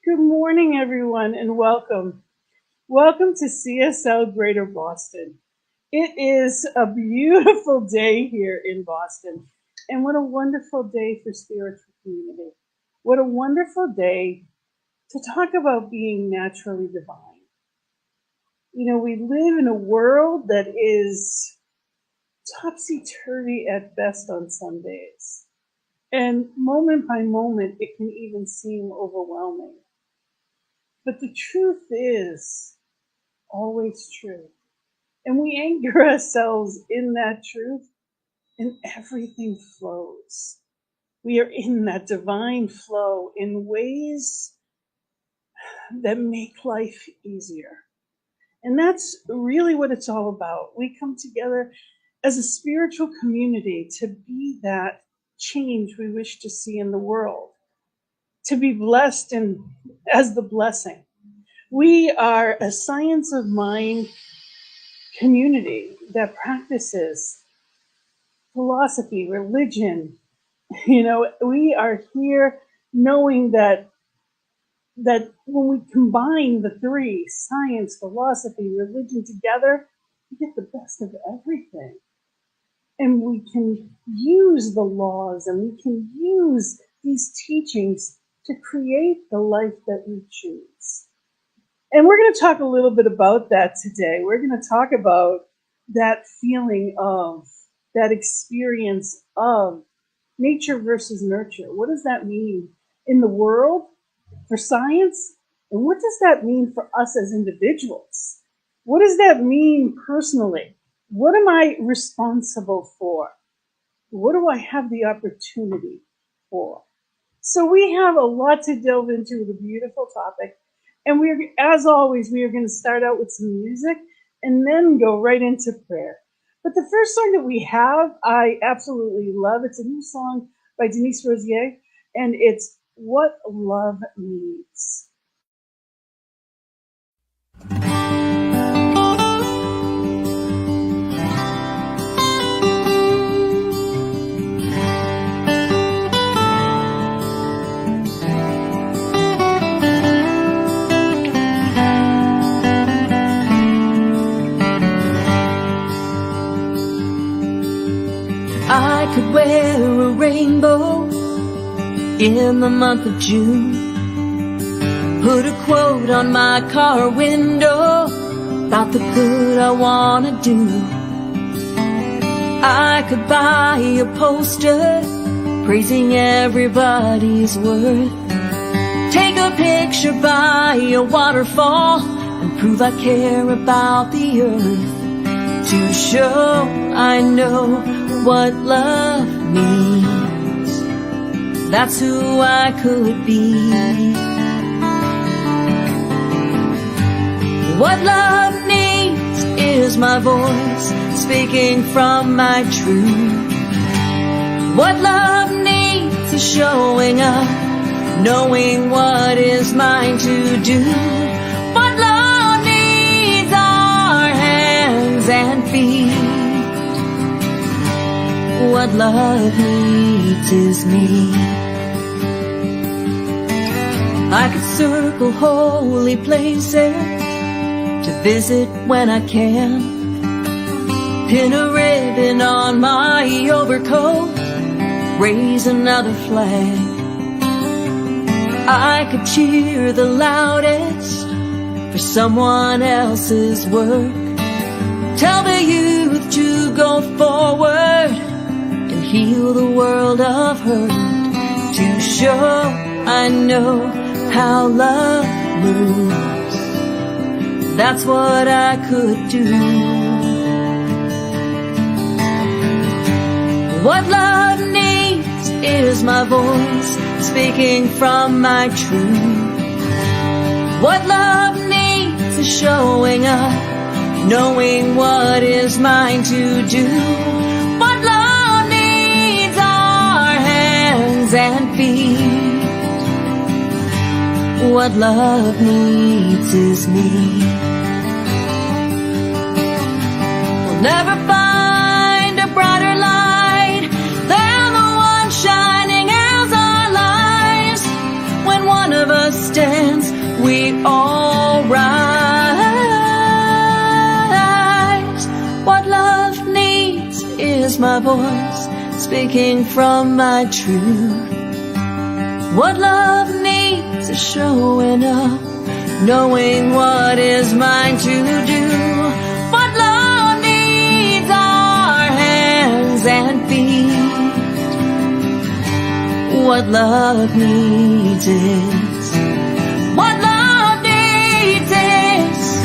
Good morning, everyone, and welcome. Welcome to CSL Greater Boston. It is a beautiful day here in Boston, and what a wonderful day for spiritual community. What a wonderful day to talk about being naturally divine. You know, we live in a world that is topsy-turvy at best on some days. And moment by moment, it can even seem overwhelming. But the truth is always true. And we anchor ourselves in that truth, and everything flows. We are in that divine flow in ways that make life easier. And that's really what it's all about. We come together as a spiritual community to be that change we wish to see in the world, to be blessed and as the blessing. We are a science of mind community that practices philosophy, religion. You know, we are here knowing that when we combine the three, science, philosophy, religion together, we get the best of everything. And we can use the laws and we can use these teachings to create the life that we choose. And we're going to talk a little bit about that today. We're going to talk about that feeling of, that experience of nature versus nurture. What does that mean in the world for science? And what does that mean for us as individuals? What does that mean personally? What am I responsible for? What do I have the opportunity for? So we have a lot to delve into with a beautiful topic. And as always, we are going to start out with some music and then go right into prayer. But the first song that we have, I absolutely love. It's a new song by Denise Rosier, and it's What Love Needs. I could wear a rainbow in the month of June, put a quote on my car window about the good I wanna do. I could buy a poster praising everybody's worth, take a picture by a waterfall and prove I care about the earth, to show I know what love means. That's who I could be. What love needs is my voice speaking from my truth. What love needs is showing up, knowing what is mine to do. What love needs are hands and feet. What love needs is me. I could circle holy places to visit when I can, pin a ribbon on my overcoat, raise another flag. I could cheer the loudest for someone else's work, tell the youth to go forward, heal the world of hurt, to show I know how love moves. That's what I could do. What love needs is my voice speaking from my truth. What love needs is showing up, knowing what is mine to do. What love needs are hands and feet. What love needs is me. We'll never find a brighter light than the one shining as our lives, when one of us stands is my voice speaking from my truth. What love needs is showing up, knowing what is mine to do. What love needs are hands and feet. What love needs is, what love needs is,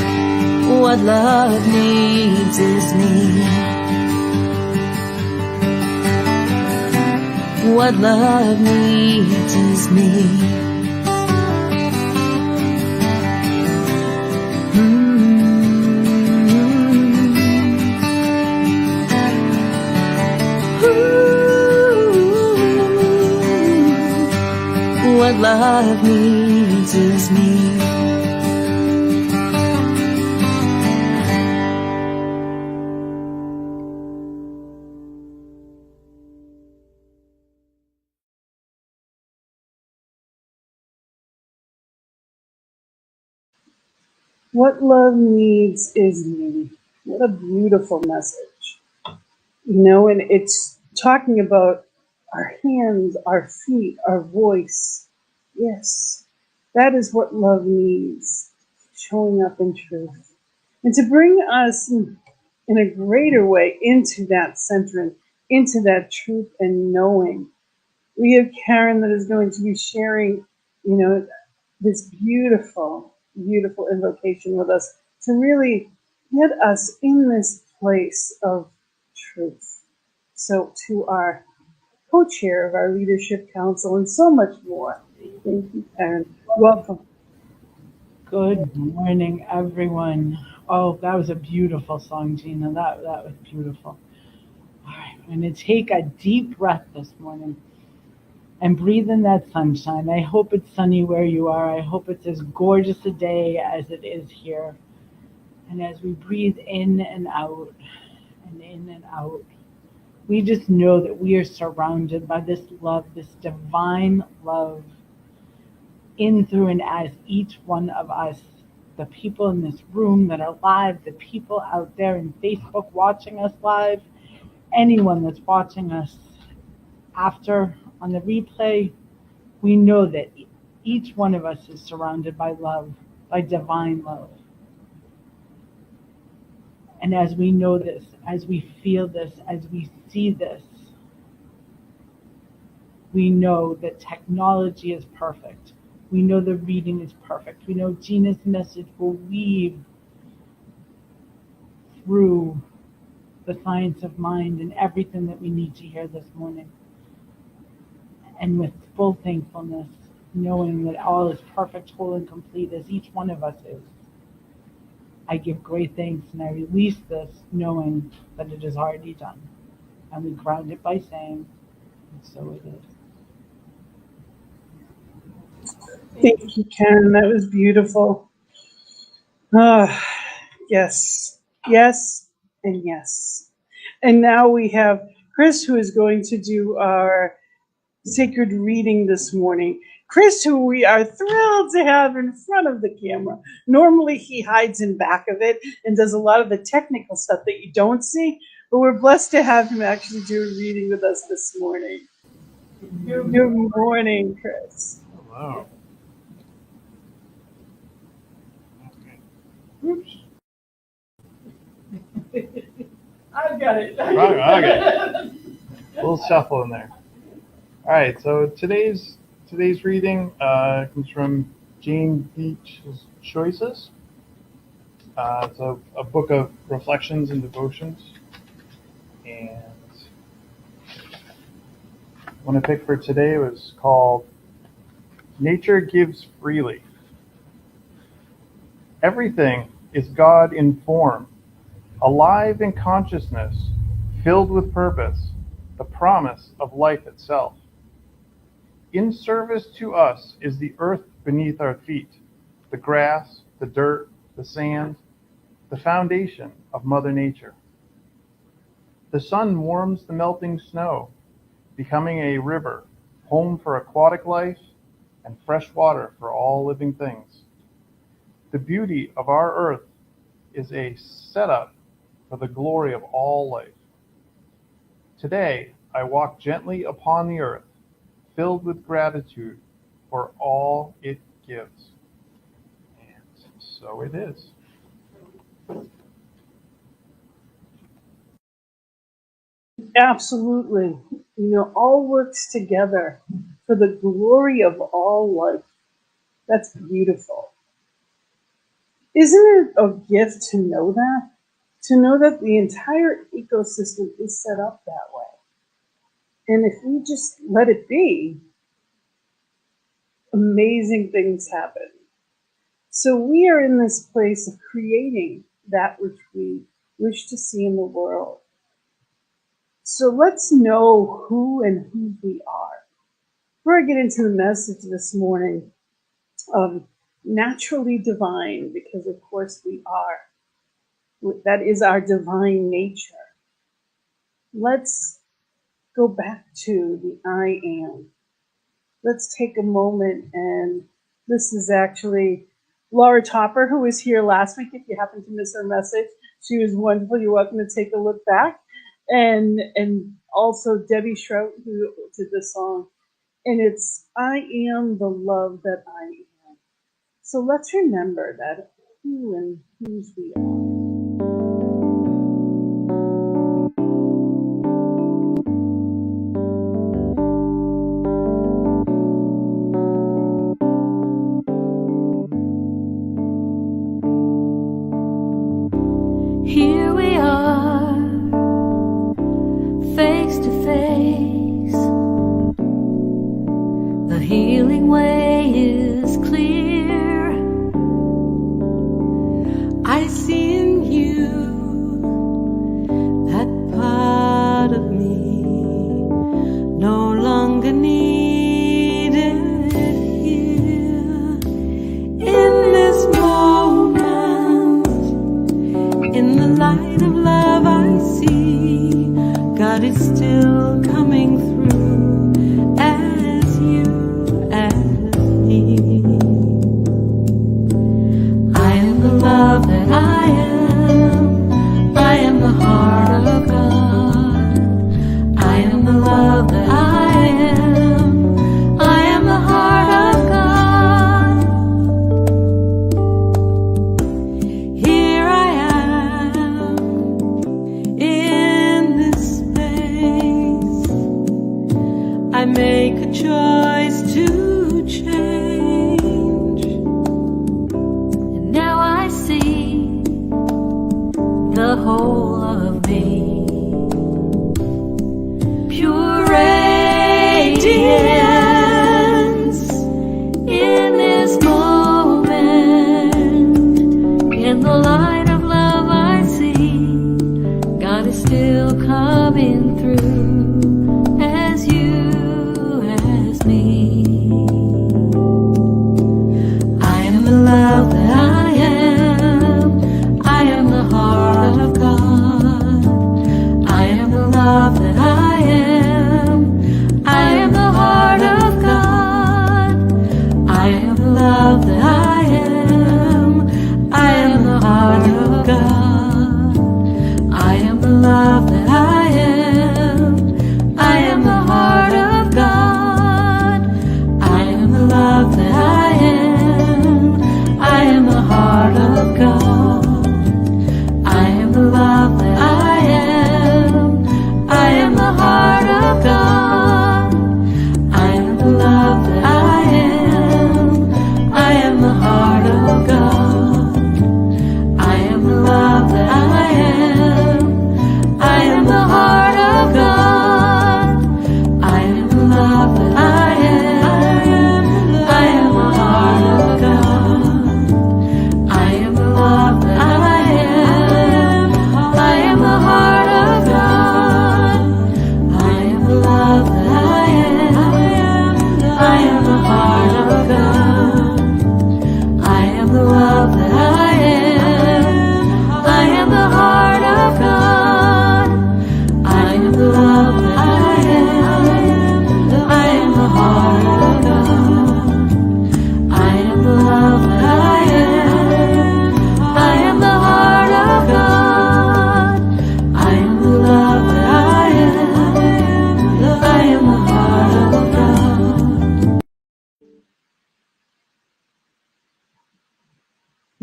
what love needs is me. What love needs is me. What love needs is me. What love needs is me. What a beautiful message. And it's talking about our hands, our feet, our voice. Yes, that is what love needs, showing up in truth. And to bring us in a greater way into that center, into that truth and knowing. We have Karen that is going to be sharing, this beautiful, beautiful invocation with us to really get us in this place of truth. So to our co-chair of our Leadership Council and so much more. Thank you, Karen. Welcome. Good morning, everyone. Oh, that was a beautiful song, Gina. That was beautiful. All right, I'm going to take a deep breath this morning and breathe in that sunshine. I hope it's sunny where you are. I hope it's as gorgeous a day as it is here. And as we breathe in and out, and in and out, we just know that we are surrounded by this love, this divine love, in, through, and as each one of us, the people in this room that are live, the people out there in Facebook watching us live, anyone that's watching us after on the replay, we know that each one of us is surrounded by love, by divine love. And as we know this, as we feel this, as we see this, we know that technology is perfect. We know the reading is perfect. We know Gina's message will weave through the science of mind and everything that we need to hear this morning. And with full thankfulness, knowing that all is perfect, whole, and complete as each one of us is, I give great thanks and I release this knowing that it is already done. And we ground it by saying, and so it is. Thank you, Karen. That was beautiful. Yes, yes, and yes. And now we have Chris, who is going to do our sacred reading this morning. Chris, who we are thrilled to have in front of the camera. Normally he hides in back of it and does a lot of the technical stuff that you don't see, but we're blessed to have him actually do a reading with us this morning. Good morning, Chris. Hello. Okay. Oops. I've got it. Okay. A little shuffle in there. All right. So today's reading comes from Jane Beach's Choices. It's a book of reflections and devotions, and one I picked for today was called "Nature Gives Freely." Everything is God in form, alive in consciousness, filled with purpose, the promise of life itself. In service to us is the earth beneath our feet, the grass, the dirt, the sand, the foundation of Mother Nature. The sun warms the melting snow, becoming a river, home for aquatic life and fresh water for all living things. The beauty of our earth is a setup for the glory of all life. Today, I walk gently upon the earth, filled with gratitude for all it gives. And so it is. Absolutely. All works together for the glory of all life. That's beautiful. Isn't it a gift to know that? To know that the entire ecosystem is set up that way. And if we just let it be, amazing things happen. So we are in this place of creating that which we wish to see in the world. So let's know who and who we are. Before I get into the message this morning, naturally divine, because of course we are. That is our divine nature. Let's go back to the I am. Let's take a moment, and this is actually Laura Topper, who was here last week. If you happen to miss her message, she was wonderful. You're welcome to take a look back. And also Debbie Shrout, who did this song. And it's, I am the love that I am. So let's remember that who and whose we are. Here we are, face to face. The healing way is clear. I see in you that part of me no longer needed here. In this moment, in the light of love I see, God is still coming through as you, as me. I am the love that I am. I am the heart of God. I am the love that I am. I am the heart of God. Here I am in this space. I make a choice to change. And now I see the whole of me. Pure radiance in this moment. In the light of love I see, God is still coming through as you, as me. I am the love that I am. I am the heart of God. I am the love that I am. I am the heart of God. I am the love that I am. I am the heart of God. I am the love that I am.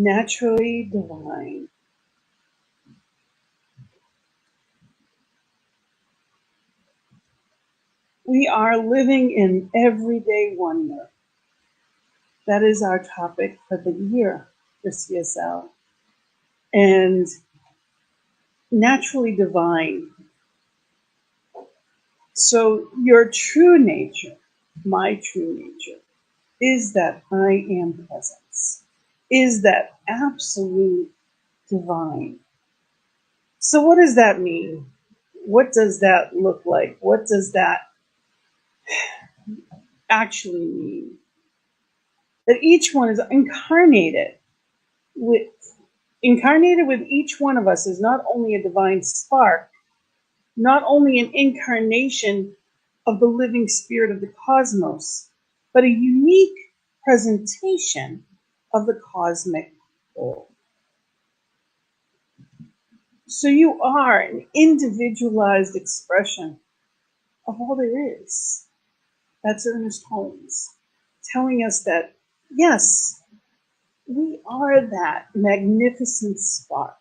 naturally divine. We are living in everyday wonder. That is our topic for the year for CSL. And naturally divine. So your true nature, my true nature, is that I am presence, is that absolute divine. So what does that mean? What does that look like? What does that actually mean? That each one is incarnated with each one of us is not only a divine spark, not only an incarnation of the living spirit of the cosmos, but a unique presentation of the cosmic whole. So you are an individualized expression of all there is. That's Ernest Holmes telling us that, yes, we are that magnificent spark.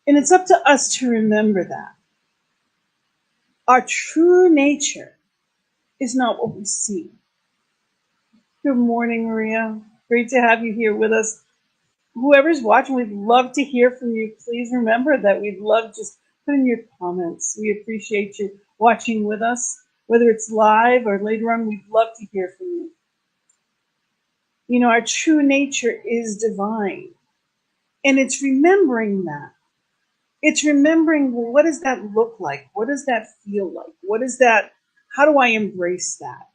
And it's up to us to remember that. Our true nature is not what we see. Good morning, Maria. Great to have you here with us. Whoever's watching, we'd love to hear from you. Please remember that we'd love just put in your comments. We appreciate you watching with us, whether it's live or later on, we'd love to hear from you. You know, our true nature is divine. And it's remembering that. It's remembering, well, what does that look like? What does that feel like? What is that? How do I embrace that?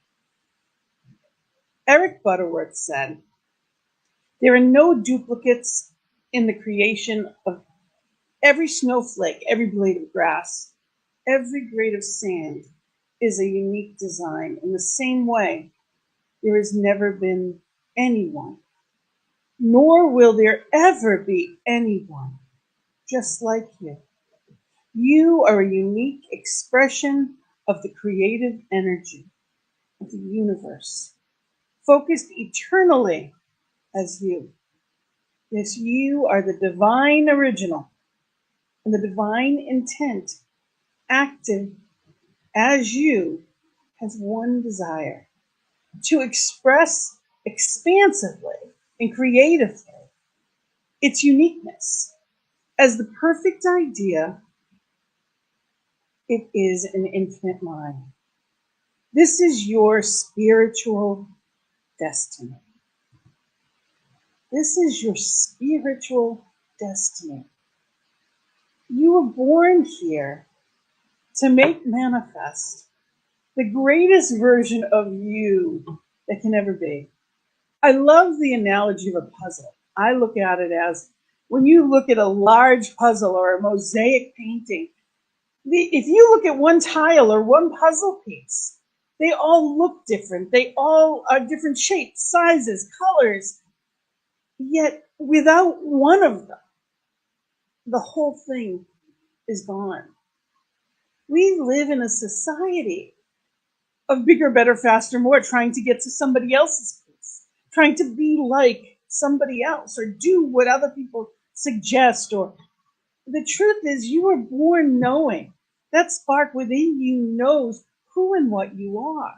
Eric Butterworth said, there are no duplicates in the creation of every snowflake, every blade of grass, every grade of sand is a unique design. In the same way, there has never been anyone, nor will there ever be anyone just like you. You are a unique expression of the creative energy of the universe, focused eternally as you. Yes, you are the divine original and the divine intent, active as you, has one desire: to express expansively and creatively its uniqueness. As the perfect idea, it is an infinite mind. This is your spiritual destiny. This is your spiritual destiny. You were born here to make manifest the greatest version of you that can ever be. I love the analogy of a puzzle. I look at it as when you look at a large puzzle or a mosaic painting, if you look at one tile or one puzzle piece, they all look different. They all are different shapes, sizes, colors. Yet without one of them, the whole thing is gone. We live in a society of bigger, better, faster, more, trying to get to somebody else's piece, trying to be like somebody else or do what other people suggest. Or the truth is, you were born knowing. That spark within you knows who and what you are.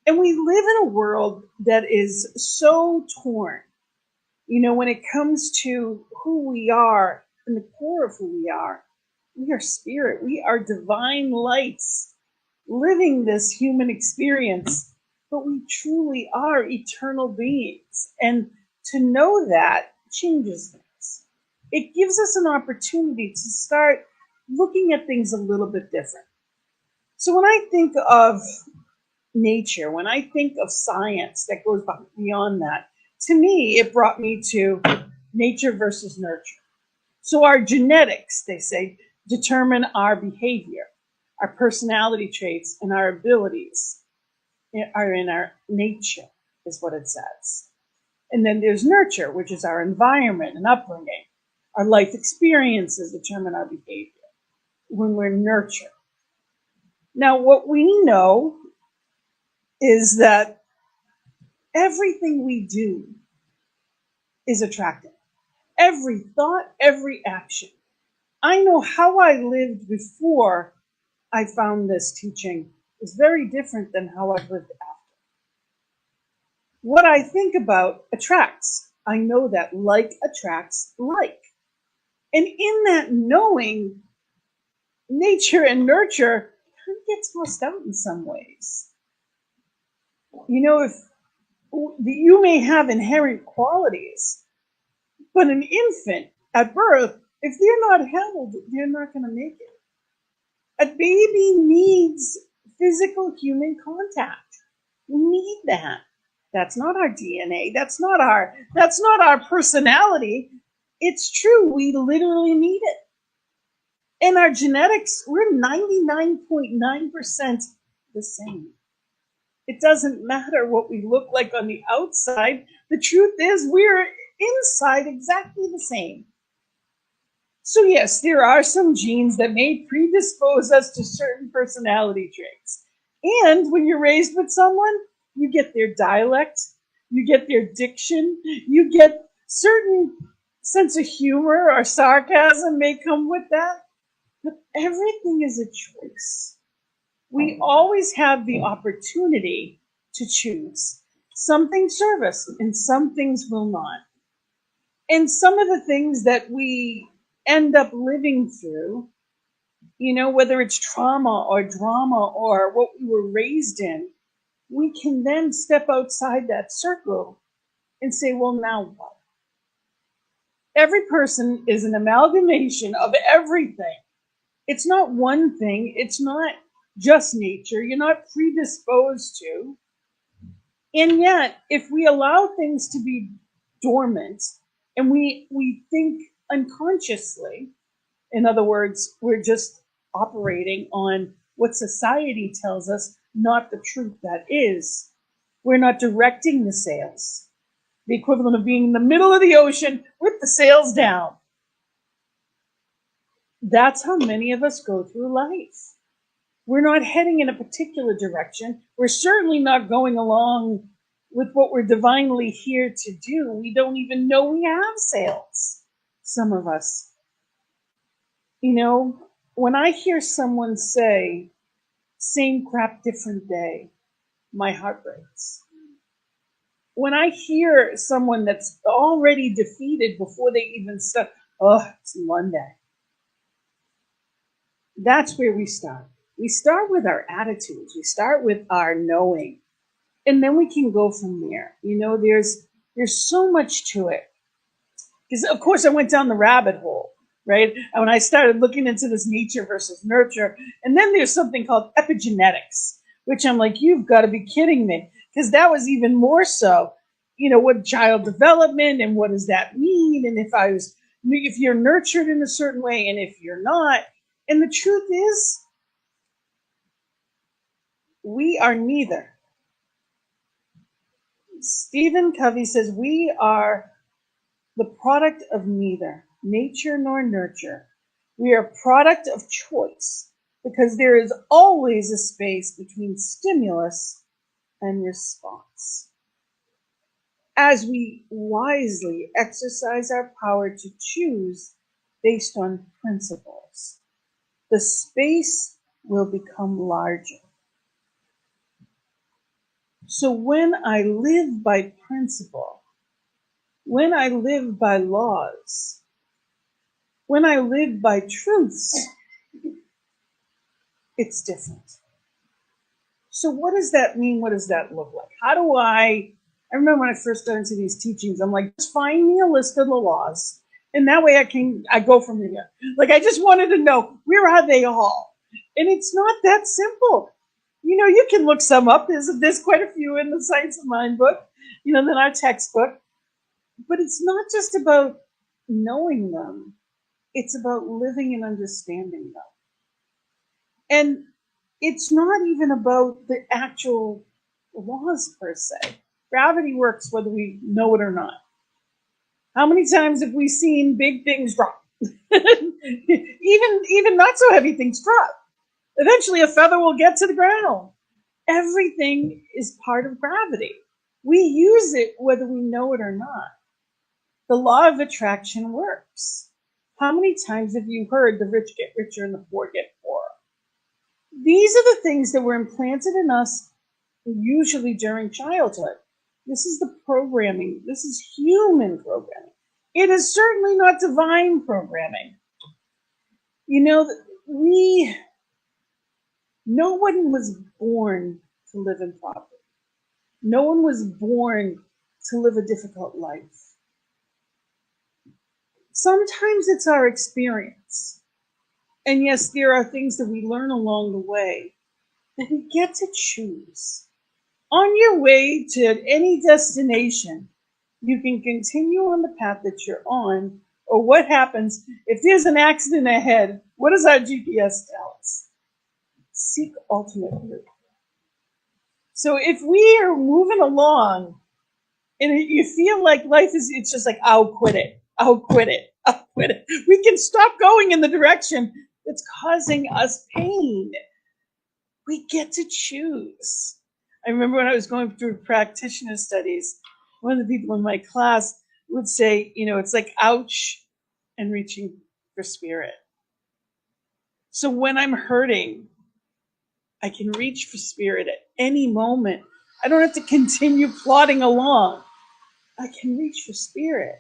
And we live in a world that is so torn. You know, when it comes to who we are and the core of who we are spirit. We are divine lights living this human experience, but we truly are eternal beings. And to know that changes things. It gives us an opportunity to start looking at things a little bit different. So when I think of nature, when I think of science that goes beyond that, to me, it brought me to nature versus nurture. So our genetics, they say, determine our behavior. Our personality traits and our abilities are in our nature, is what it says. And then there's nurture, which is our environment and upbringing. Our life experiences determine our behavior when we're nurtured. Now, what we know is that Everything we do is attractive. Every thought, every action. I know how I lived before I found this teaching is very different than how I've lived after. What I think about attracts. I know that like attracts like. And in that knowing, nature and nurture kind of gets tossed out in some ways. You know, if you may have inherent qualities, but an infant at birth, if they're not held, they're not going to make it. A baby needs physical human contact. We need that. That's not our DNA. That's not our personality. It's true. We literally need it. In our genetics, we're 99.9% the same. It doesn't matter what we look like on the outside. The truth is we're inside exactly the same. So yes, there are some genes that may predispose us to certain personality traits. And when you're raised with someone, you get their dialect, you get their diction, you get certain sense of humor or sarcasm may come with that. But everything is a choice. We always have the opportunity to choose. Some things serve us and some things will not. And some of the things that we end up living through, you know, whether it's trauma or drama or what we were raised in, we can then step outside that circle and say, well, now what? Every person is an amalgamation of everything. It's not one thing. It's not just nature. You're not predisposed to. And yet, if we allow things to be dormant and we think unconsciously, in other words, we're just operating on what society tells us, not the truth that is. We're not directing the sails. The equivalent of being in the middle of the ocean with the sails down. That's how many of us go through life. We're not heading in a particular direction. We're certainly not going along with what we're divinely here to do. We don't even know we have sails, some of us. You know, when I hear someone say, same crap, different day, my heart breaks. When I hear someone that's already defeated before they even start, oh, it's Monday. That's where we start. We start with our attitudes. We start with our knowing. And then we can go from there. You know, there's so much to it. Because, of course, I went down the rabbit hole, right? And when I started looking into this nature versus nurture, and then there's something called epigenetics, which I'm like, you've got to be kidding me. Because that was even more so, you know, what child development and what does that mean? And if you're nurtured in a certain way and if you're not. And the truth is, we are neither. Stephen Covey says we are the product of neither nature nor nurture. We are a product of choice because there is always a space between stimulus and response. As we wisely exercise our power to choose based on principles, the space will become larger. So when I live by principle, when I live by laws, when I live by truths, it's different. So what does that mean? What does that look like? How do I remember when I first got into these teachings, I'm like, just find me a list of the laws. And that way I go from here. Like, I just wanted to know, where are they all? And it's not that simple. You know, you can look some up. There's quite a few in the Science of Mind book, you know, than our textbook. But it's not just about knowing them. It's about living and understanding them. And it's not even about the actual laws per se. Gravity works whether we know it or not. How many times have we seen big things drop? even not so heavy things drop. Eventually a feather will get to the ground. Everything is part of gravity. We use it whether we know it or not. The law of attraction works. How many times have you heard the rich get richer and the poor get poorer? These are the things that were implanted in us usually during childhood. This is the programming. This is human programming. It is certainly not divine programming. You know, no one was born to live in poverty. No one was born to live a difficult life. Sometimes it's our experience. And yes, there are things that we learn along the way that we get to choose. On your way to any destination, you can continue on the path that you're on, or what happens if there's an accident ahead. What does our GPS tell us? Seek ultimate route. So if we are moving along and you feel like life is, it's just like, I'll quit it. We can stop going in the direction that's causing us pain. We get to choose. I remember when I was going through practitioner studies, one of the people in my class would say, it's like ouch and reaching for spirit. So when I'm hurting, I can reach for spirit at any moment. I don't have to continue plodding along. I can reach for spirit.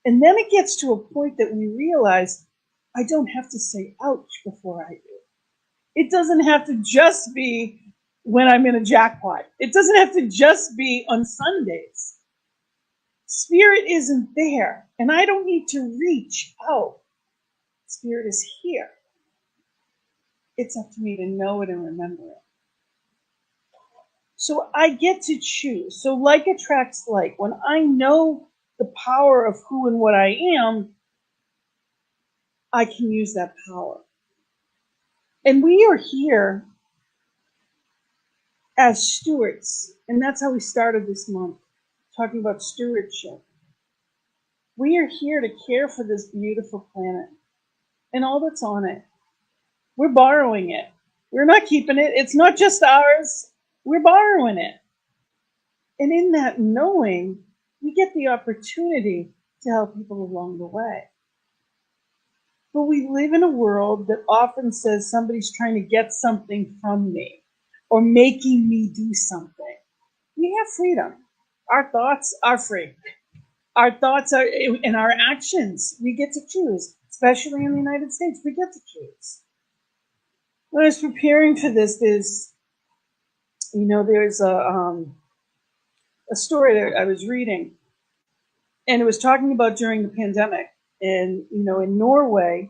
And then it gets to a point that we realize I don't have to say ouch before I do. It doesn't have to just be when I'm in a jackpot. It doesn't have to just be on Sundays. Spirit isn't there, and I don't need to reach out. Spirit is here. It's up to me to know it and remember it. So I get to choose. So like attracts like. When I know the power of who and what I am, I can use that power. And we are here as stewards, and that's how we started this month, talking about stewardship. We are here to care for this beautiful planet and all that's on it. We're borrowing it. We're not keeping it. It's not just ours. We're borrowing it. And in that knowing, we get the opportunity to help people along the way. But we live in a world that often says somebody's trying to get something from me or making me do something. We have freedom. Our thoughts are free. Our thoughts are in our actions. We get to choose, especially in the United States. We get to choose. When I was preparing for this, there's a story that I was reading, and it was talking about during the pandemic. And, in Norway,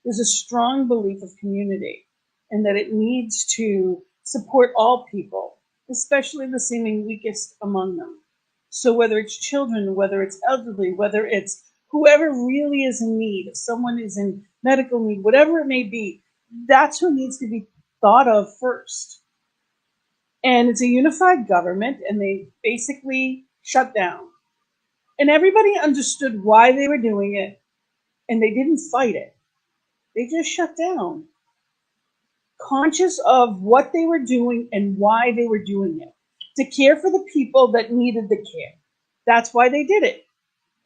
there's a strong belief of community and that it needs to support all people, especially the seeming weakest among them. So whether it's children, whether it's elderly, whether it's whoever really is in need, if someone is in medical need, whatever it may be, that's who needs to be thought of first. And it's a unified government, and they basically shut down. And everybody understood why they were doing it, and they didn't fight it. They just shut down, conscious of what they were doing and why they were doing it, to care for the people that needed the care. That's why they did it.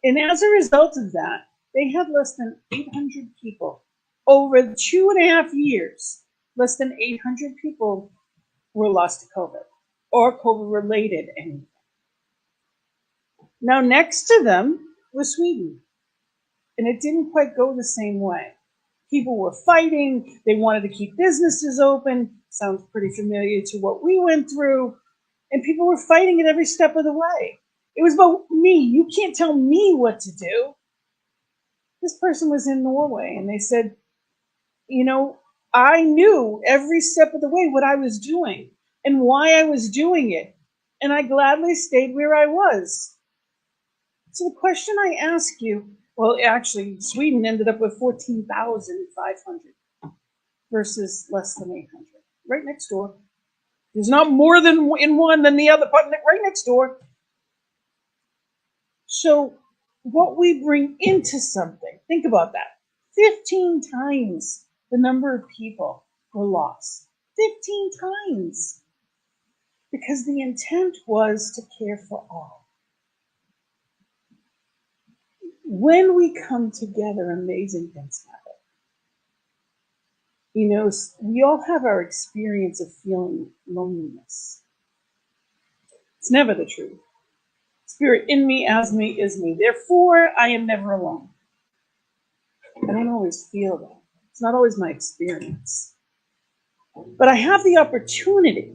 And as a result of that, they had less than 800 people. Over 2.5 years, less than 800 people were lost to COVID or COVID-related anything. Now, next to them was Sweden, and it didn't quite go the same way. People were fighting. They wanted to keep businesses open. Sounds pretty familiar to what we went through. And people were fighting at every step of the way. It was about me. You can't tell me what to do. This person was in Norway, and they said, I knew every step of the way what I was doing and why I was doing it. And I gladly stayed where I was. So the question I ask you, well, actually, Sweden ended up with 14,500 versus less than 800. Right next door. There's not more than in one than the other, but right next door. So what we bring into something, think about that. 15 times the number of people were lost. 15 times. because the intent was to care for all. When we come together, amazing things happen. You know, we all have our experience of feeling loneliness. It's never the truth. Spirit in me, as me, is me. Therefore, I am never alone. I don't always feel that. It's not always my experience. But I have the opportunity.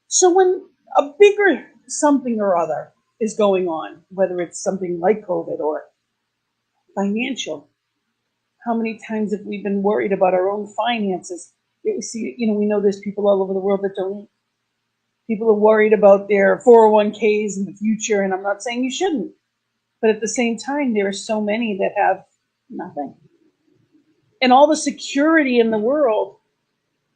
So when a bigger something or other is going on, whether it's something like COVID or financial, how many times have we been worried about our own finances? We see, we know there's people all over the world that don't eat. People are worried about their 401ks in the future, and I'm not saying you shouldn't. But at the same time, there are so many that have nothing. And all the security in the world,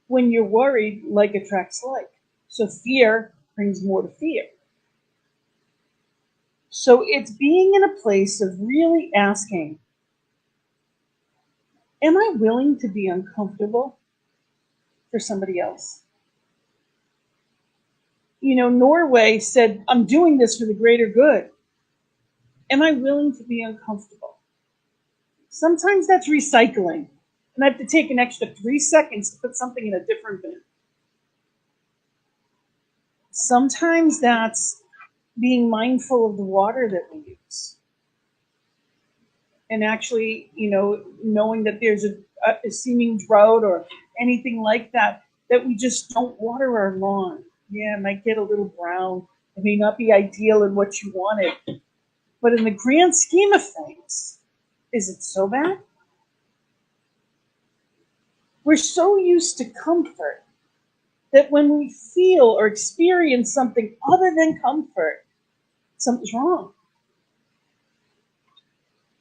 when you're worried, like attracts like. So fear brings more to fear. So it's being in a place of really asking, am I willing to be uncomfortable for somebody else? Norway said, I'm doing this for the greater good. Am I willing to be uncomfortable? Sometimes that's recycling. And I have to take an extra 3 seconds to put something in a different bin. Sometimes that's being mindful of the water that we use. And actually, knowing that there's a seeming drought or anything like that, that we just don't water our lawn. Yeah, it might get a little brown. It may not be ideal in what you wanted. But in the grand scheme of things, is it so bad? We're so used to comfort that when we feel or experience something other than comfort, something's wrong.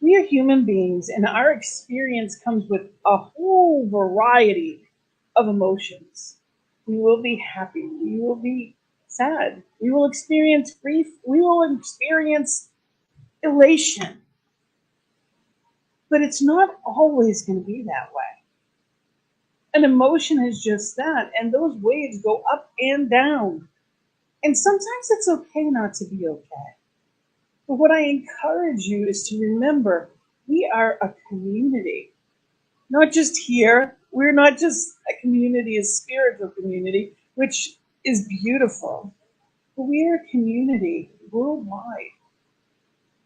We are human beings, and our experience comes with a whole variety of emotions. We will be happy. We will be sad. We will experience grief. We will experience elation. But it's not always going to be that way. An emotion is just that, and those waves go up and down. And sometimes it's okay not to be okay. But what I encourage you is to remember, we are a community. Not just here. We're not just a community, a spiritual community, which is beautiful. But we are a community worldwide.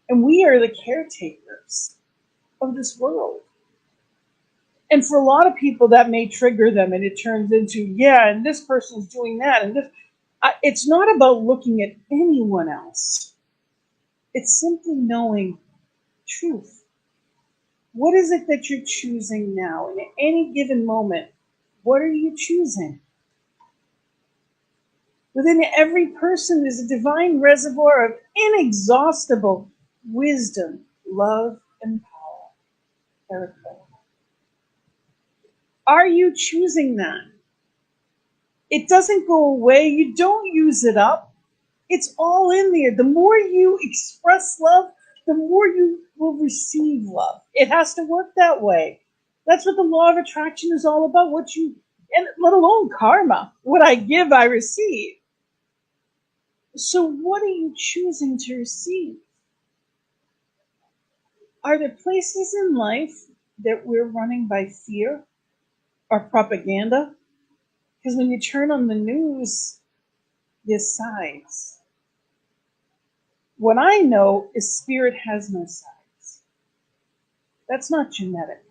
And we are the caretakers of this world. And for a lot of people, that may trigger them, and it turns into, and this person's doing that, and this. It's not about looking at anyone else. It's simply knowing truth. What is it that you're choosing now? And at any given moment, what are you choosing? Within every person is a divine reservoir of inexhaustible wisdom, love, and power. Are you choosing that? It doesn't go away. You don't use it up. It's all in there. The more you express love, the more you will receive love. It has to work that way. That's what the law of attraction is all about. And let alone karma. What I give, I receive. So what are you choosing to receive? Are there places in life that we're running by fear or propaganda? Because when you turn on the news, there's sides. What I know is spirit has no sides. That's not genetic.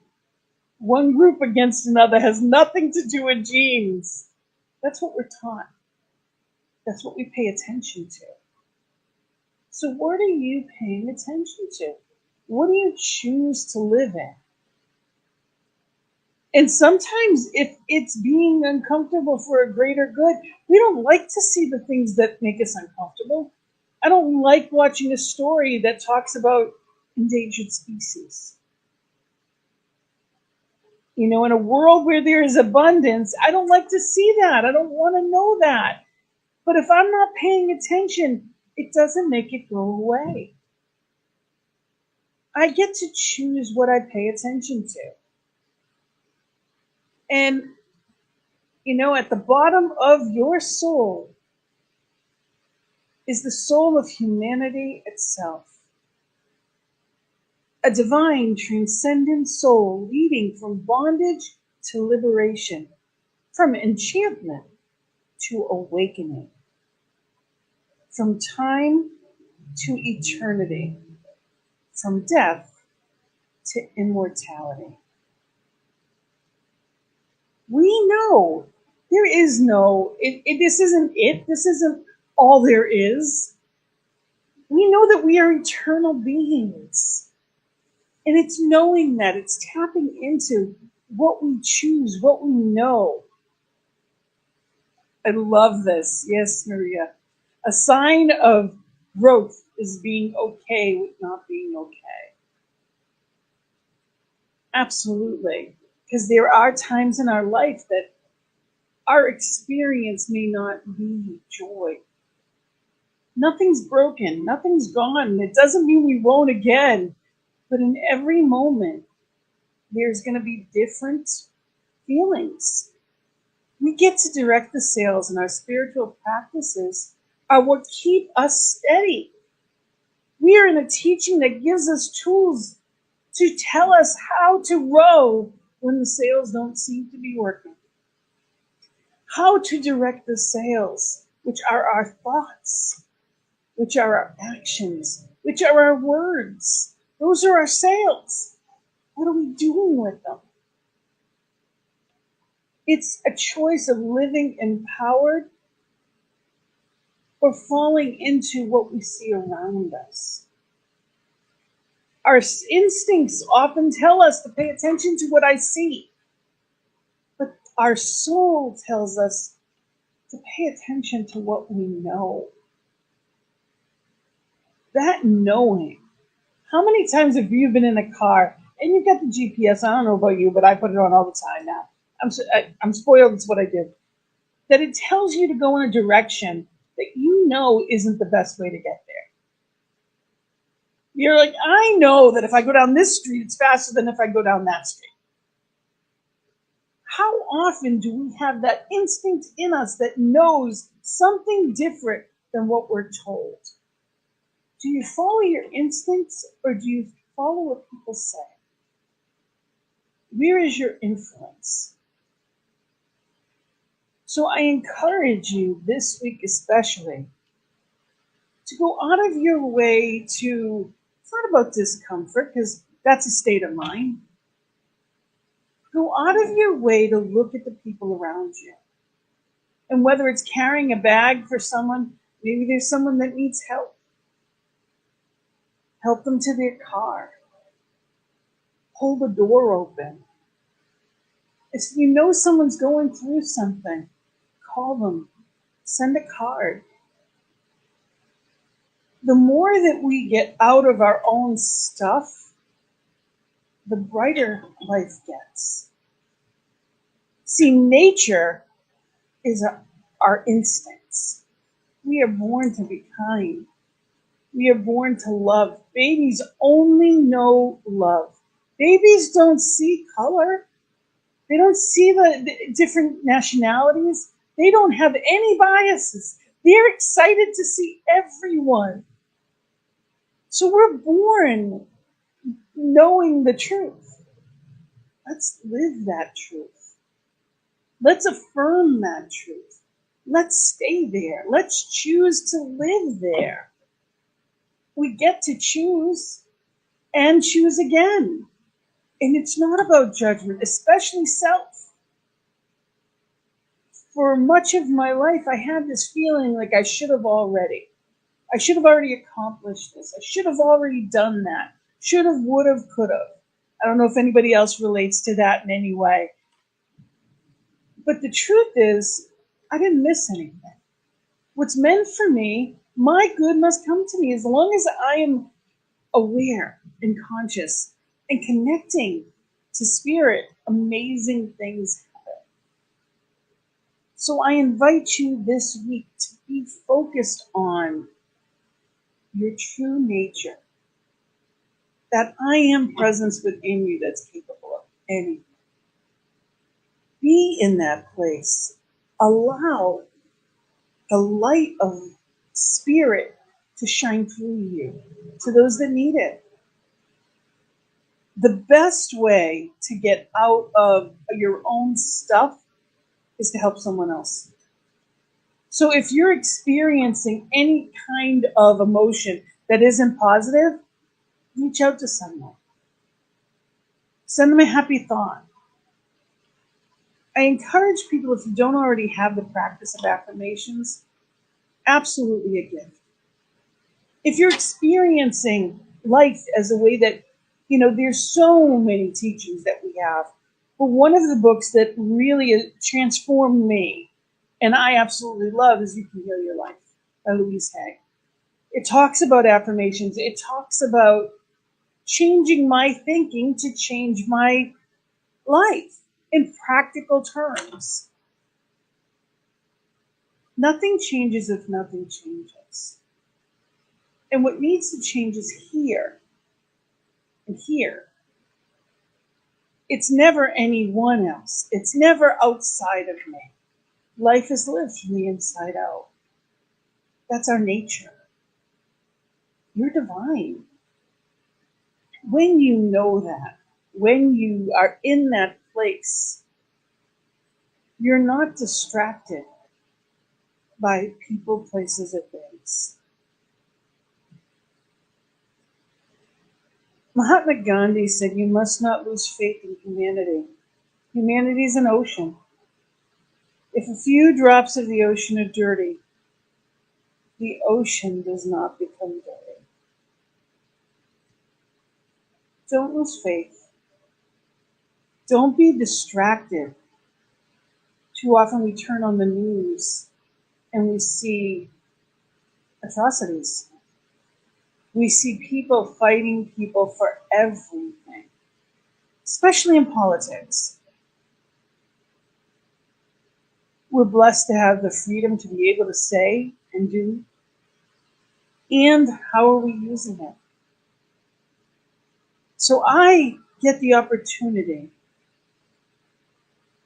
One group against another has nothing to do with genes. That's what we're taught. That's what we pay attention to. So what are you paying attention to? What do you choose to live in? And sometimes if it's being uncomfortable for a greater good, we don't like to see the things that make us uncomfortable. I don't like watching a story that talks about endangered species. In a world where there is abundance, I don't like to see that. I don't want to know that. But if I'm not paying attention, it doesn't make it go away. I get to choose what I pay attention to. And You know, at the bottom of your soul is the soul of humanity itself. A divine, transcendent soul leading from bondage to liberation, from enchantment to awakening, from time to eternity, from death to immortality. We know there is no, this isn't it, this isn't all there is. We know that we are eternal beings. And it's knowing that, it's tapping into what we choose, what we know. I love this. Yes, Maria. A sign of growth is being okay with not being okay. Absolutely. Because there are times in our life that our experience may not be joy. Nothing's broken, nothing's gone. It doesn't mean we won't again. But in every moment, there's going to be different feelings. We get to direct the sails, and our spiritual practices are what keep us steady. We are in a teaching that gives us tools to tell us how to row when the sails don't seem to be working. How to direct the sails, which are our thoughts, which are our actions, which are our words. Those are our sails. What are we doing with them? It's a choice of living empowered or falling into what we see around us. Our instincts often tell us to pay attention to what I see, but our soul tells us to pay attention to what we know. That knowing. How many times have you been in a car and you've got the GPS? I don't know about you, but I put it on all the time now. I'm spoiled. It's what I do. That it tells you to go in a direction that you know isn't the best way to get there. You're like, I know that if I go down this street, it's faster than if I go down that street. How often do we have that instinct in us that knows something different than what we're told? Do you follow your instincts or do you follow what people say? Where is your influence? So I encourage you this week especially to go out of your way to, it's not about discomfort because that's a state of mind. Go out of your way to look at the people around you. And whether it's carrying a bag for someone, maybe there's someone that needs help. Help them to their car. Hold the door open. If you know someone's going through something, call them. Send a card. The more that we get out of our own stuff, the brighter life gets. See, nature is our instincts. We are born to be kind. We are born to love. Babies only know love. Babies don't see color. They don't see the different nationalities. They don't have any biases. They're excited to see everyone. So we're born knowing the truth. Let's live that truth. Let's affirm that truth. Let's stay there. Let's choose to live there. We get to choose and choose again. And it's not about judgment, especially self. For much of my life, I had this feeling like I should have already. I should have already accomplished this. I should have already done that. Should have, would have, could have. I don't know if anybody else relates to that in any way. But the truth is, I didn't miss anything. What's meant for me, my good must come to me as long as I am aware and conscious and connecting to spirit. Amazing things happen. So I invite you this week to be focused on your true nature. That I am presence within you that's capable of anything. Be in that place. Allow the light of spirit to shine through you to those that need it. The best way to get out of your own stuff is to help someone else. So if you're experiencing any kind of emotion that isn't positive, reach out to someone. Send them a happy thought. I encourage people, if you don't already have the practice of affirmations, absolutely a gift. If you're experiencing life as a way that, there's so many teachings that we have, but one of the books that really transformed me, and I absolutely love, is You Can Heal Your Life by Louise Hay. It talks about affirmations. It talks about changing my thinking to change my life in practical terms. Nothing changes if nothing changes. And what needs to change is here and here. It's never anyone else. It's never outside of me. Life is lived from the inside out. That's our nature. You're divine. When you know that, when you are in that place, you're not distracted by people, places, and things. Mahatma Gandhi said, "You must not lose faith in humanity. Humanity is an ocean. If a few drops of the ocean are dirty, the ocean does not become dirty." Don't lose faith. Don't be distracted. Too often we turn on the news and we see atrocities. We see people fighting people for everything, especially in politics. We're blessed to have the freedom to be able to say and do. And how are we using it? So I get the opportunity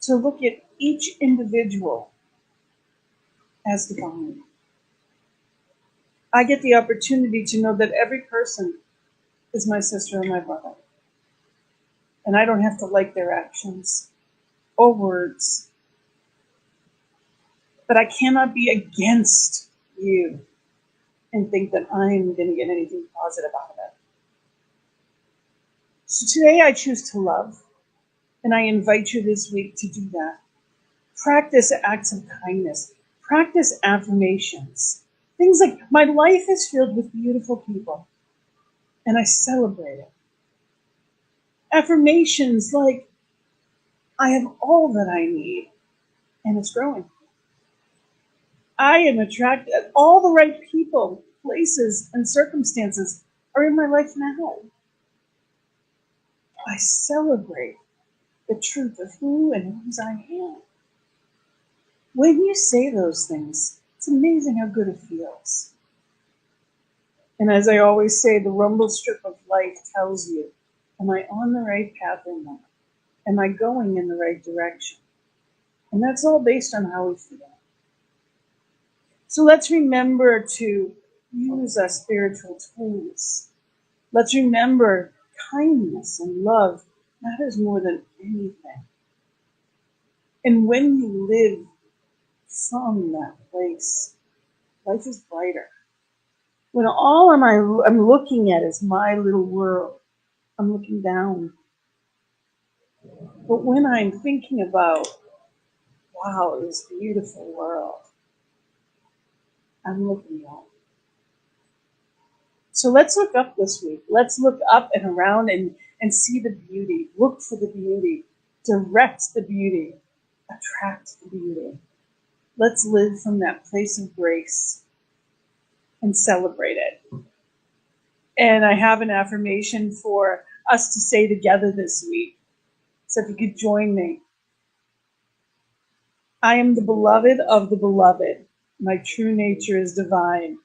to look at each individual as divine. I get the opportunity to know that every person is my sister and my brother. And I don't have to like their actions or words. But I cannot be against you and think that I'm going to get anything positive out of it. So today I choose to love, and I invite you this week to do that. Practice acts of kindness. Practice affirmations. Things like, my life is filled with beautiful people, and I celebrate it. Affirmations like, I have all that I need, and it's growing. I am attracted. All the right people, places, and circumstances are in my life now. I celebrate the truth of who and whose I am. When you say those things, it's amazing how good it feels. And as I always say, the rumble strip of life tells you, am I on the right path or not? Am I going in the right direction? And that's all based on how we feel. So let's remember to use our spiritual tools. Let's remember kindness and love matters more than anything. And when you live from that place, life is brighter. When all I'm looking at is my little world, I'm looking down. But when I'm thinking about, wow, this beautiful world, I'm looking up. So let's look up this week. Let's look up and around and see the beauty. Look for the beauty. Direct the beauty. Attract the beauty. Let's live from that place of grace and celebrate it. And I have an affirmation for us to say together this week. So if you could join me. I am the beloved of the beloved. My true nature is divine.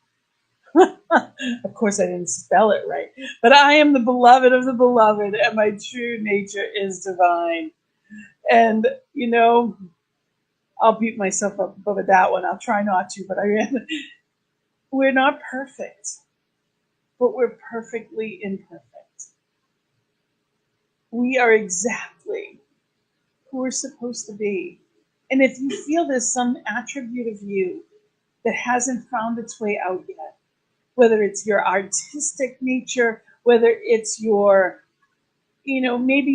Of course, I didn't spell it right. But I am the beloved of the beloved, and my true nature is divine. And, I'll beat myself up over that one. I'll try not to, but I am. We're not perfect, but we're perfectly imperfect. We are exactly who we're supposed to be. And if you feel there's some attribute of you that hasn't found its way out yet, whether it's your artistic nature, whether it's your, maybe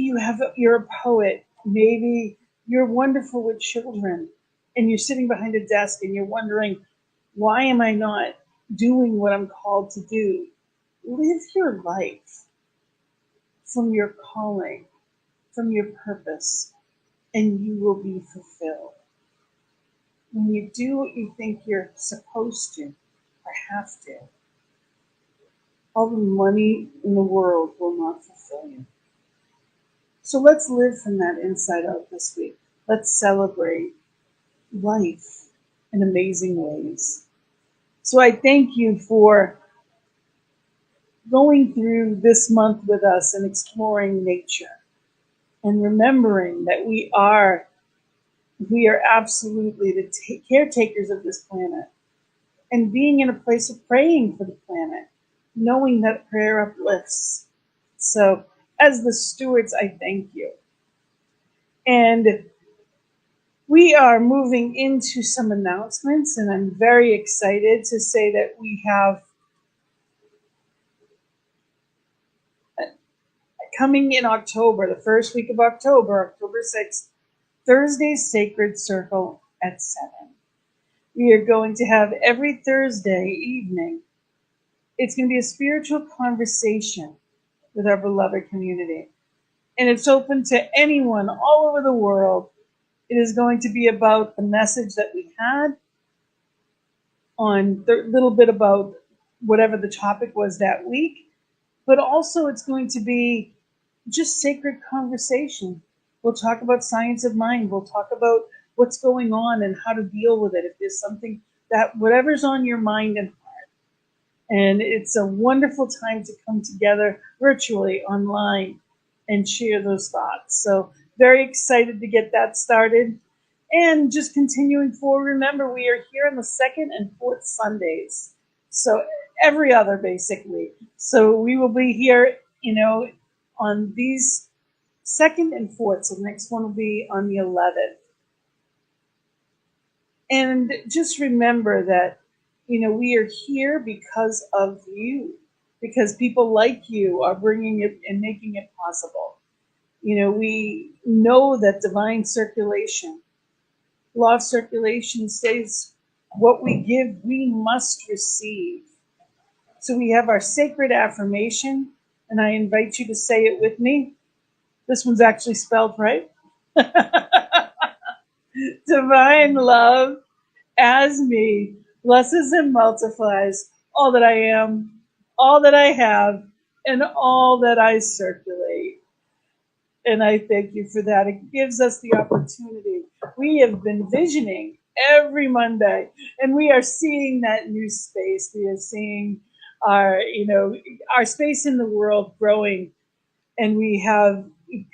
you're a poet, maybe you're wonderful with children, and you're sitting behind a desk and you're wondering, why am I not doing what I'm called to do? Live your life from your calling, from your purpose, and you will be fulfilled. When you do what you think you're supposed to or have to, all the money in the world will not fulfill you. So let's live from that inside out this week. Let's celebrate life in amazing ways. So I thank you for going through this month with us and exploring nature and remembering that we are absolutely the caretakers of this planet, and being in a place of praying for the planet, knowing that prayer uplifts. So as the stewards, I thank you. And we are moving into some announcements, and I'm very excited to say that we have coming in October, the first week of October, October 6th, Thursday's Sacred Circle at 7. We are going to have every Thursday evening. It's going to be a spiritual conversation with our beloved community. And it's open to anyone all over the world. It is going to be about the message that we had on a little bit about whatever the topic was that week. But also it's going to be just sacred conversation. We'll talk about science of mind. We'll talk about what's going on and how to deal with it. If there's something that whatever's on your mind and heart. And it's a wonderful time to come together virtually online and share those thoughts. So very excited to get that started. And just continuing forward, remember we are here on the second and fourth Sundays. So every other basically. So we will be here, on these second and fourth. So the next one will be on the 11th. And just remember that, we are here because of you, because people like you are bringing it and making it possible. We know that divine circulation, law of circulation says what we give, we must receive. So we have our sacred affirmation, and I invite you to say it with me. This one's actually spelled right. Divine love as me blesses and multiplies all that I am, all that I have, and all that I circulate. And I thank you for that. It gives us the opportunity. We have been visioning every Monday, and we are seeing that new space. We are seeing our space in the world growing, and we have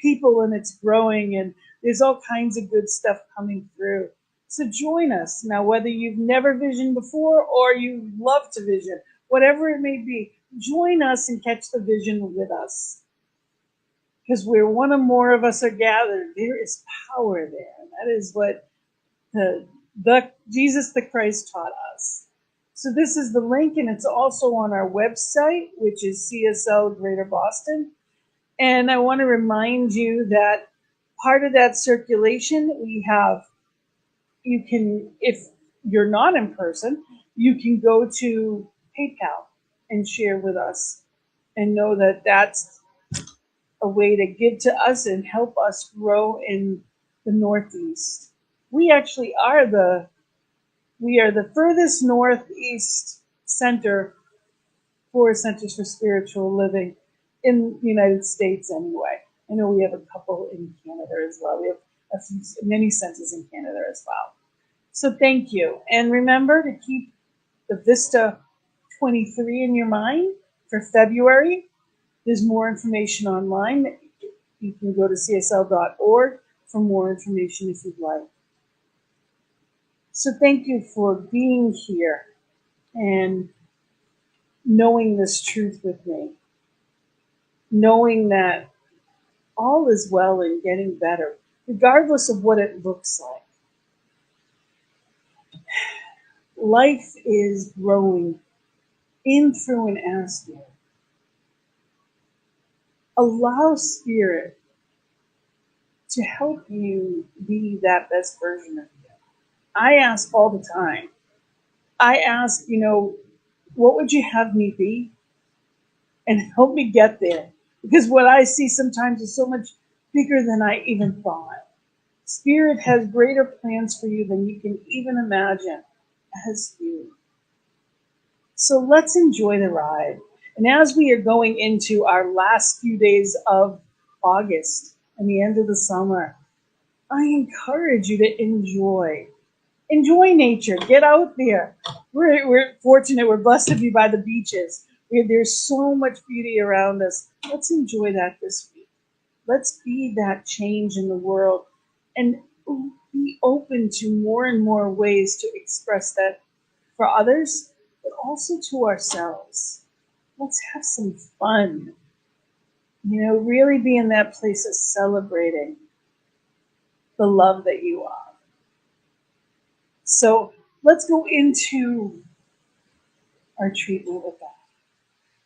people and it's growing, and there's all kinds of good stuff coming through. So join us. Now, whether you've never visioned before or you love to vision, whatever it may be, join us and catch the vision with us. Because where one or more of us are gathered, there is power there. That is what the Jesus the Christ taught us. So this is the link, and it's also on our website, which is CSL Greater Boston. And I want to remind you that part of that circulation we have, you can, if you're not in person, you can go to PayPal and share with us and know that that's a way to give to us and help us grow in the Northeast. We actually are the furthest Northeast center for Centers for Spiritual Living in the United States anyway. I know we have a couple in Canada as well. We have many centers in Canada as well. So thank you. And remember to keep the Vista 23 in your mind for February. There's more information online. You can go to csl.org for more information if you'd like. So thank you for being here and knowing this truth with me, knowing that all is well and getting better, regardless of what it looks like. Life is growing in, through, and as you. Allow Spirit to help you be that best version of you. I ask all the time. I ask, what would you have me be? And help me get there. Because what I see sometimes is so much bigger than I even thought. Spirit has greater plans for you than you can even imagine as you. So let's enjoy the ride. And as we are going into our last few days of August and the end of the summer, I encourage you to enjoy nature. Get out there. We're fortunate. We're blessed to be by the beaches. There's so much beauty around us. Let's enjoy that this week. Let's be that change in the world and be open to more and more ways to express that for others, but also to ourselves. Let's have some fun. Really be in that place of celebrating the love that you are. So let's go into our treatment with that,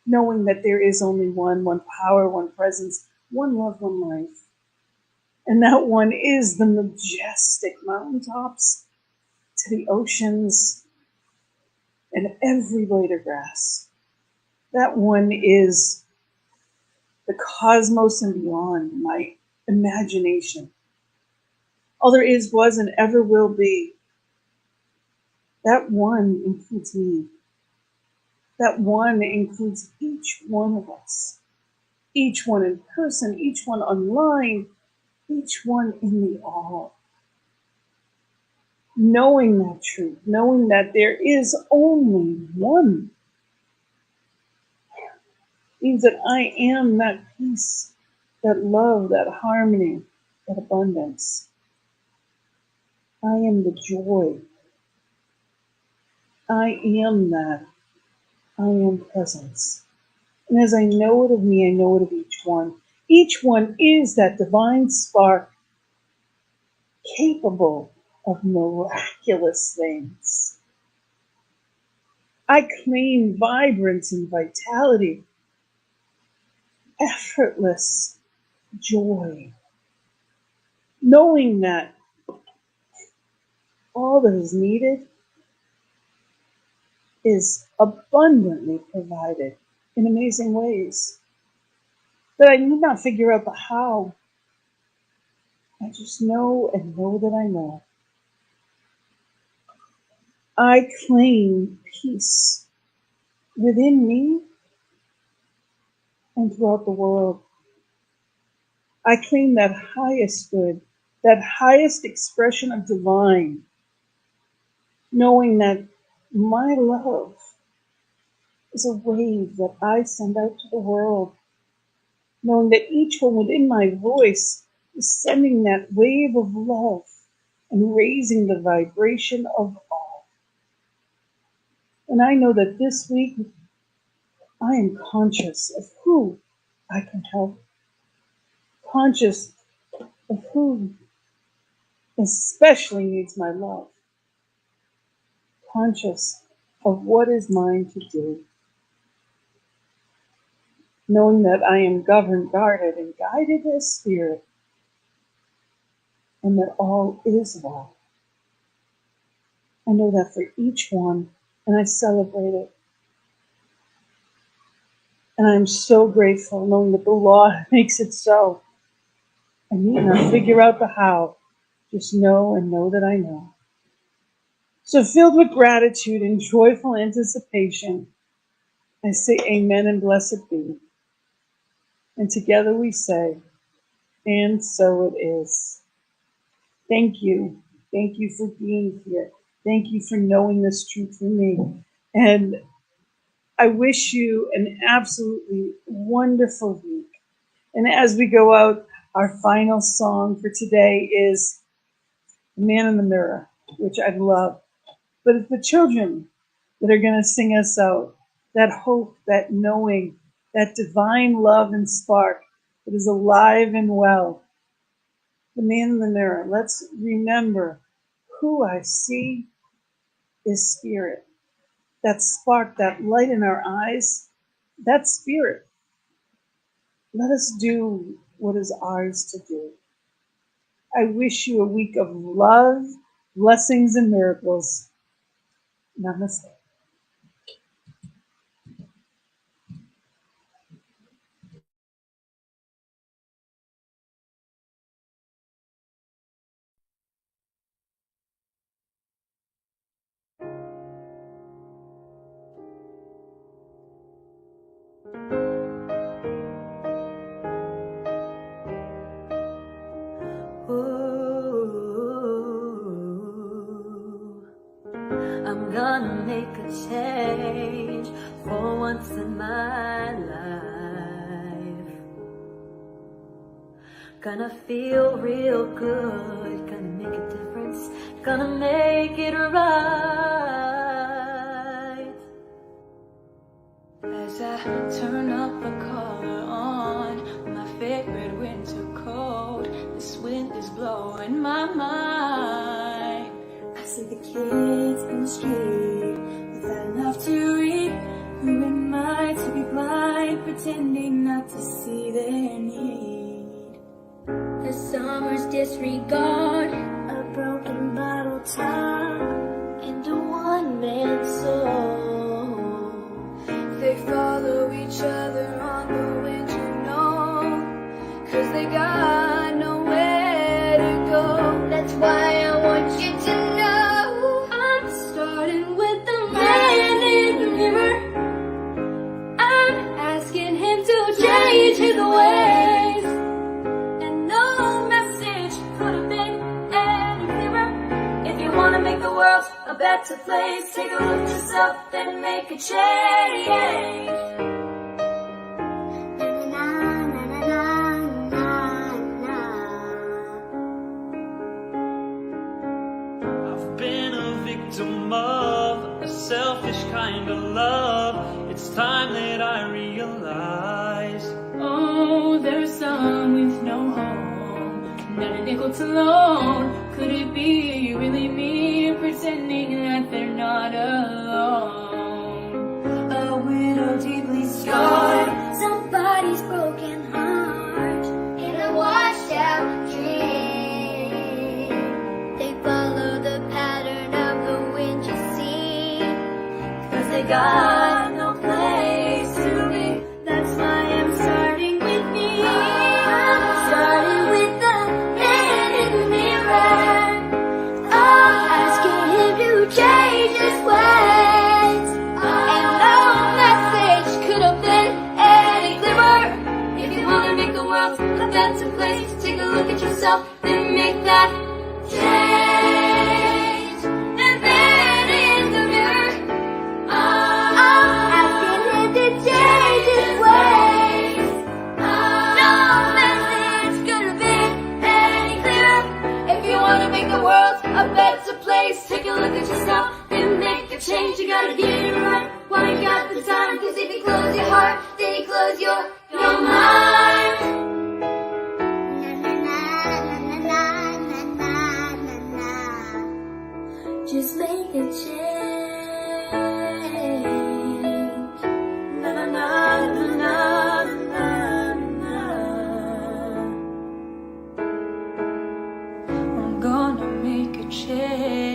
knowing that there is only one power, one presence, one love, one life. And that one is the majestic mountaintops to the oceans and every blade of grass. That one is the cosmos and beyond my imagination. All there is, was, and ever will be. That one includes me. That one includes each one of us. Each one in person, each one online, each one in the all. Knowing that truth, knowing that there is only one, means that I am that peace, that love, that harmony, that abundance. I am the joy. I am that. I am presence. And as I know it of me, I know it of each one. Each one is that divine spark capable of miraculous things. I claim vibrance and vitality, effortless joy, knowing that all that is needed is abundantly provided in amazing ways. That I need not figure out the how. I just know and know that I know. I claim peace within me and throughout the world. I claim that highest good, that highest expression of divine, knowing that my love is a wave that I send out to the world, knowing that each one within my voice is sending that wave of love and raising the vibration of all. And I know that this week I am conscious of who I can help, conscious of who especially needs my love, conscious of what is mine to do, knowing that I am governed, guarded, and guided as spirit, and that all is well. I know that for each one, and I celebrate it. And I'm so grateful knowing that the law makes it so. I need not figure out the how, just know and know that I know. So filled with gratitude and joyful anticipation, I say amen and blessed be. And together we say, and so it is. Thank you. Thank you for being here. Thank you for knowing this truth for me. And I wish you an absolutely wonderful week. And as we go out, Our final song for today is The Man in the Mirror, which I love. But it's the children that are going to sing us out. That hope, that knowing, that divine love and spark that is alive and well. The man in the mirror. Let's remember who I see is spirit. That spark, that light in our eyes, that's spirit. Let us do what is ours to do. I wish you a week of love, blessings, and miracles. Namaste. Ooh, I'm gonna make a change for once in my life. Gonna feel real good, gonna make a difference, gonna make it right. As I turn up the collar on my favorite winter coat, this wind is blowing my mind. I see the kids in the street without enough to read. Who am I to be blind, pretending not to see their need? The summer's disregard, a broken bottle top, and a one-man soul. They follow each other on the winter note, 'cause they got nowhere to go. That's why I want you to know I'm starting with the man in the mirror. I'm asking him to change his ways, and no message could have been any clearer. If you want to make the world a better place, take a look at yourself and make a change. I've been a victim of a selfish kind of love. It's time that I realize. Oh, there's some with no home, not a nickel to loan. Could it be really me pretending that they're not alone? A widow deeply scarred, somebody's broken heart, in a washed out dream. They follow the pattern of the wind you see, 'cause they got no place to be. That's why I'm starting with me. I'm starting with the man in the mirror. I'm asking him to change his ways, and no message could have been any clearer. If you want to make the world a better place, take a look at yourself and make that change. The man in the mirror. I'm asking him to change his ways. No message could have been any clearer. If you want to make the world a better place, take a look at yourself and make a change. You gotta get it right while you got the time, 'cause if you close your heart, then you close your mind. Just make a change. Na na na na na na na. I'm gonna make a change.